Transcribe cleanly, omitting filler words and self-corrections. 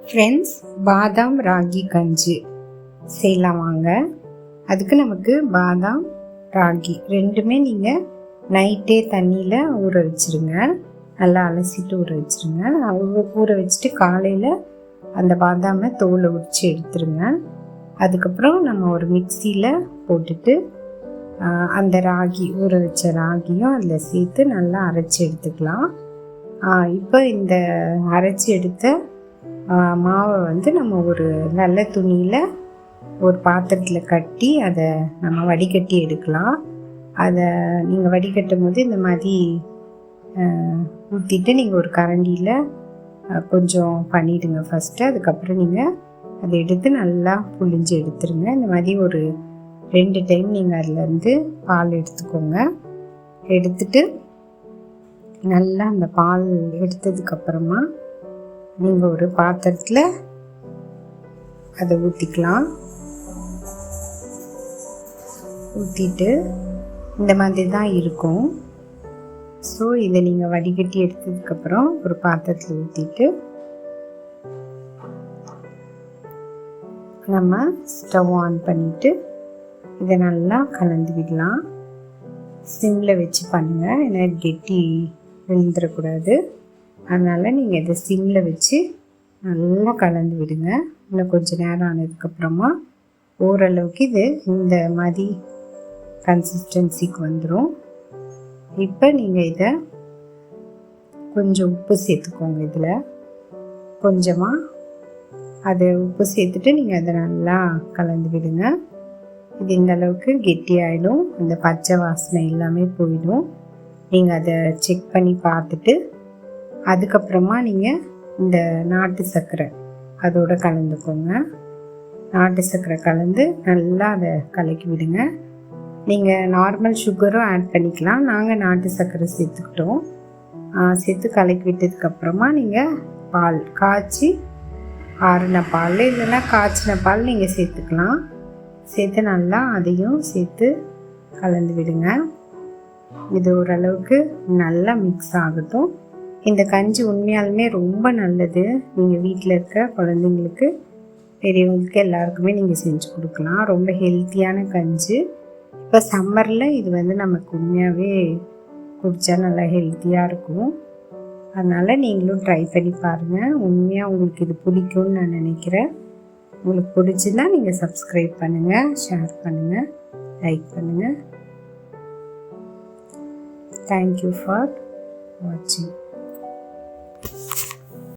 Friends, பாதாம் ராகி கஞ்சி செய்யலாம் வாங்க. அதுக்கு நமக்கு பாதாம் ராகி ரெண்டுமே நீங்கள் நைட்டே தண்ணியில் ஊற வச்சுருங்க. நல்லா அலசிட்டு ஊற வச்சுருங்க. ஊற வச்சுட்டு காலையில் அந்த பாதாமை தோலை உரித்து எடுத்துருங்க. அதுக்கப்புறம் நம்ம ஒரு மிக்சியில் போட்டுட்டு அந்த ராகி ஊற வச்ச ராகியும் அதில் சேர்த்து நல்லா அரைச்சி எடுத்துக்கலாம். இப்போ இந்த அரைச்சி எடுத்த மாவை நம்ம ஒரு நல்ல துணியில் ஒரு பாத்திரத்தில் கட்டி அதை நம்ம வடிகட்டி எடுக்கலாம். அதை நீங்கள் வடிகட்டும் போது இந்த மாதிரி ஊற்றிட்டு நீங்கள் ஒரு கரண்டியில் கொஞ்சம் பண்ணிவிடுங்க ஃபஸ்ட்டு. அதுக்கப்புறம் நீங்கள் அதை எடுத்து நல்லா புழிஞ்சு எடுத்துருங்க. இந்த மாதிரி ஒரு 2 டைம் நீங்கள் அதிலேருந்து பால் எடுத்துக்கோங்க. எடுத்துட்டு நல்லா அந்த பால் எடுத்ததுக்கப்புறமா நீங்கள் ஒரு பாத்திரத்தில் அதை ஊற்றிக்கலாம். ஊற்றிட்டு இந்த மாதிரி தான் இருக்கும். ஸோ இதை நீங்கள் வடிகட்டி எடுத்ததுக்கப்புறம் ஒரு பாத்திரத்தில் ஊற்றிட்டு நம்ம ஸ்டவ் ஆன் பண்ணிவிட்டு இதை நல்லா கலந்து விடலாம். சிம்மில் வச்சு பண்ணுங்கள், ஏன்னா கெட்டி விழுந்துடக்கூடாது. அதனால் நீங்கள் இதை சிம்மில் வச்சு நல்லா கலந்து விடுங்க. இன்னும் கொஞ்சம் நேரம் ஆனதுக்கப்புறமா ஓரளவுக்கு இது இந்த மாதிரி கன்சிஸ்டன்சிக்கு வந்துடும். இப்போ நீங்கள் இதை கொஞ்சம் உப்பு சேர்த்துக்கோங்க. இதில் கொஞ்சமாக அது உப்பு சேர்த்துட்டு நீங்கள் அதை நல்லா கலந்து விடுங்க. இது இந்த அளவுக்கு கெட்டியாயிடும், அந்த பச்சை வாசனை எல்லாமே போயிடும். நீங்கள் அதை செக் பண்ணி பார்த்துட்டு அதுக்கப்புறமா நீங்கள் இந்த நாட்டு சர்க்கரை அதோடு கலந்துக்கோங்க. நாட்டு சர்க்கரை கலந்து நல்லா அதை கலக்கி விடுங்க. நீங்கள் நார்மல் சுகரும் ஆட் பண்ணிக்கலாம். நாங்கள் நாட்டு சர்க்கரை சேர்த்துக்கிட்டோம். சேர்த்து கலக்கி விட்டதுக்கப்புறமா நீங்கள் பால் காய்ச்சி ஆறின பால் இல்லைன்னா காய்ச்சின பால் நீங்கள் சேர்த்துக்கலாம். சேர்த்து நல்லா அதையும் சேர்த்து கலந்து விடுங்க. இது ஓரளவுக்கு நல்லா மிக்ஸ் ஆகட்டும். இந்த கஞ்சி உண்மையாலுமே ரொம்ப நல்லது. நீங்கள் வீட்டில் இருக்க குழந்தைங்களுக்கு, பெரியவங்களுக்கு எல்லாருக்குமே நீங்கள் செஞ்சு கொடுக்கலாம். ரொம்ப ஹெல்த்தியான கஞ்சி. இப்போ சம்மரில் இது நமக்கு உண்மையாகவே குடித்தா நல்லா ஹெல்த்தியாக இருக்கும். அதனால் நீங்களும் ட்ரை பண்ணி பாருங்கள். உண்மையாக உங்களுக்கு இது பிடிக்கும்னு நான் நினைக்கிறேன். உங்களுக்கு பிடிச்சிருந்தா நீங்கள் சப்ஸ்கிரைப் பண்ணுங்கள், ஷேர் பண்ணுங்கள், லைக் பண்ணுங்கள். தேங்க்யூ ஃபார் வாட்சிங்.